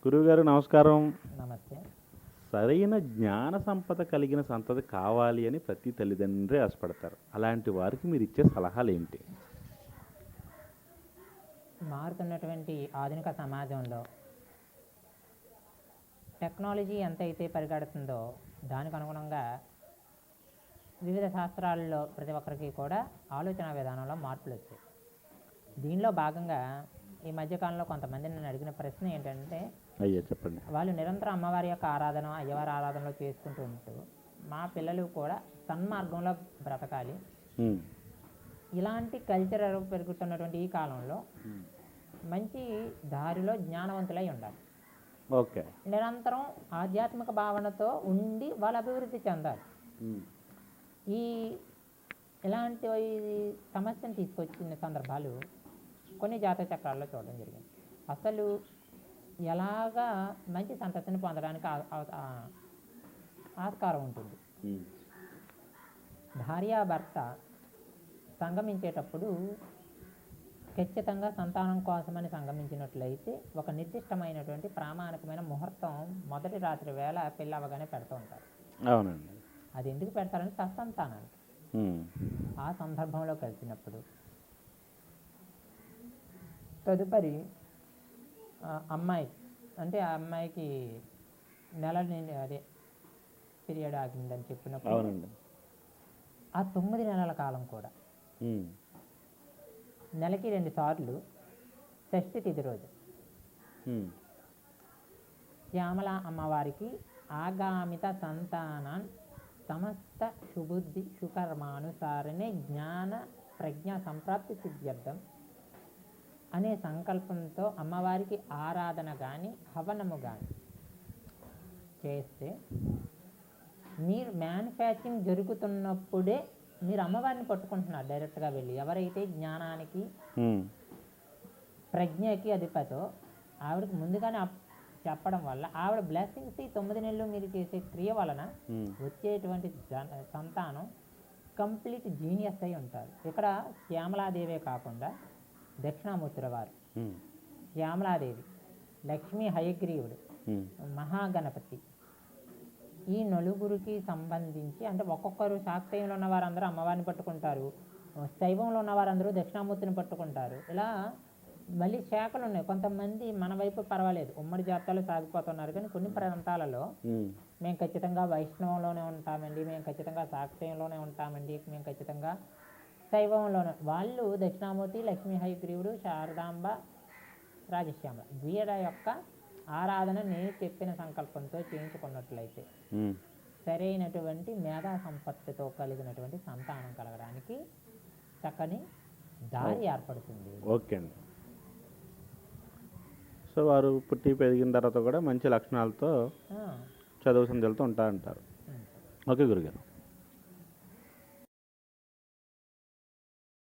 గురువుగారు నమస్కారం. నమస్తే. సరైన జ్ఞాన సంపద కలిగిన సంతతి కావాలి అని ప్రతి తల్లిదండ్రి ఆశపడతారు. అలాంటి వారికి మీరు ఇచ్చే సలహాలు ఏంటి? మారుతున్నటువంటి ఆధునిక సమాజంలో టెక్నాలజీ ఎంతైతే పరిగెడుతుందో దానికి అనుగుణంగా వివిధ శాస్త్రాల్లో ప్రతి ఒక్కరికి కూడా ఆలోచన విధానంలో మార్పులు వచ్చాయి. దీనిలో భాగంగా ఈ మధ్యకాలంలో కొంతమంది నన్ను అడిగిన ప్రశ్న ఏంటంటే, అయ్యా చెప్పండి. వాళ్ళు నిరంతరం అమ్మవారి యొక్క ఆరాధన, అయ్యవారి ఆరాధనలో చేసుకుంటూ ఉంటూ మా పిల్లలు కూడా సన్మార్గంలో బ్రతకాలి, ఇలాంటి కల్చర్ పెరుగుతున్నటువంటి ఈ కాలంలో మంచి దారిలో జ్ఞానవంతులై ఉండాలి, ఓకే, నిరంతరం ఆధ్యాత్మిక భావనతో ఉండి వాళ్ళు అభివృద్ధి చెందాలి. ఈ ఇలాంటి సమస్యను తీసుకొచ్చిన సందర్భాలు కొన్ని జాతక చక్రాల్లో చూడడం జరిగింది. అసలు ఎలాగా మంచి సంతతిని పొందడానికి ఆస్కారం ఉంటుంది. భార్యాభర్త సంగమించేటప్పుడు ఖచ్చితంగా సంతానం కోసమని సంగమించినట్లయితే ఒక నిర్దిష్టమైనటువంటి ప్రామాణికమైన ముహూర్తం మొదటి రాత్రి వేళ పెళ్ళి అవ్వగానే పెడుతూ ఉంటారు. అవునండి. అది ఎందుకు పెడతారంటే సత్సంతానానికి. ఆ సందర్భంలో కలిసినప్పుడు తదుపరి అమ్మాయి అంటే ఆ అమ్మాయికి నెల అదే పీరియడ్ ఆగిందని చెప్పినప్పుడు ఆ 9 నెలల కాలం కూడా నెలకి 2 సార్లు షష్ఠి తిథి రోజు శ్యామల అమ్మవారికి ఆగామిత సంతానాన్ సమస్త సుబుద్ధి సుకర్మానుసారనే జ్ఞాన ప్రజ్ఞ సంప్రాప్తి సిద్ధ్యర్థం అనే సంకల్పంతో అమ్మవారికి ఆరాధన కానీ హవనము కానీ చేస్తే మీరు మ్యానుఫ్యాక్చరింగ్ జరుగుతున్నప్పుడే మీరు అమ్మవారిని పట్టుకుంటున్నారు డైరెక్ట్గా వెళ్ళి. ఎవరైతే జ్ఞానానికి ప్రజ్ఞకి అధిపతో ఆవిడకి ముందుగానే చెప్పడం వల్ల ఆవిడ బ్లెస్సింగ్స్ ఈ 9 నెలలు మీరు చేసే క్రియ వలన వచ్చేటువంటి సంతానం కంప్లీట్ జీనియస్ అయి ఉంటారు. ఇక్కడ శ్యామలాదేవే కాకుండా దక్షిణామూర్తుల వారు, శ్యామలాదేవి, లక్ష్మీ హయగ్రీవుడు, మహాగణపతి, ఈ నలుగురికి సంబంధించి అంటే ఒక్కొక్కరు శాక్తేయంలో ఉన్న వారందరూ అమ్మవారిని పట్టుకుంటారు, శైవంలో ఉన్న వారందరూ దక్షిణామూర్తిని పట్టుకుంటారు. ఇలా మళ్ళీ శాఖలు ఉన్నాయి. కొంతమంది మన వైపు పర్వాలేదు, ఉమ్మడి జాతకాలు సాగిపోతున్నారు. కానీ కొన్ని ప్రాంతాలలో మేము ఖచ్చితంగా వైష్ణవంలోనే ఉంటామండి, మేము ఖచ్చితంగా శాక్తేయంలోనే ఉంటామండి, మేము ఖచ్చితంగా శైవంలోనే, వాళ్ళు దక్షిణామూర్తి, లక్ష్మీ హయగ్రీవుడు, శారదాంబ, రాజశ్యామ వీళ్ళ యొక్క ఆరాధన నేను చెప్పిన సంకల్పంతో చేయించుకున్నట్లయితే సరైనటువంటి మేధా సంపత్తితో కలిగినటువంటి సంతానం కలగడానికి చక్కని దారి ఏర్పడుతుంది. ఓకే అండి. సో వారు పుట్టి పెరిగిన తర్వాత కూడా మంచి లక్షణాలతో చదువు సంధ్యలతో ఉంటారంటారు. ఓకే గురుగారు.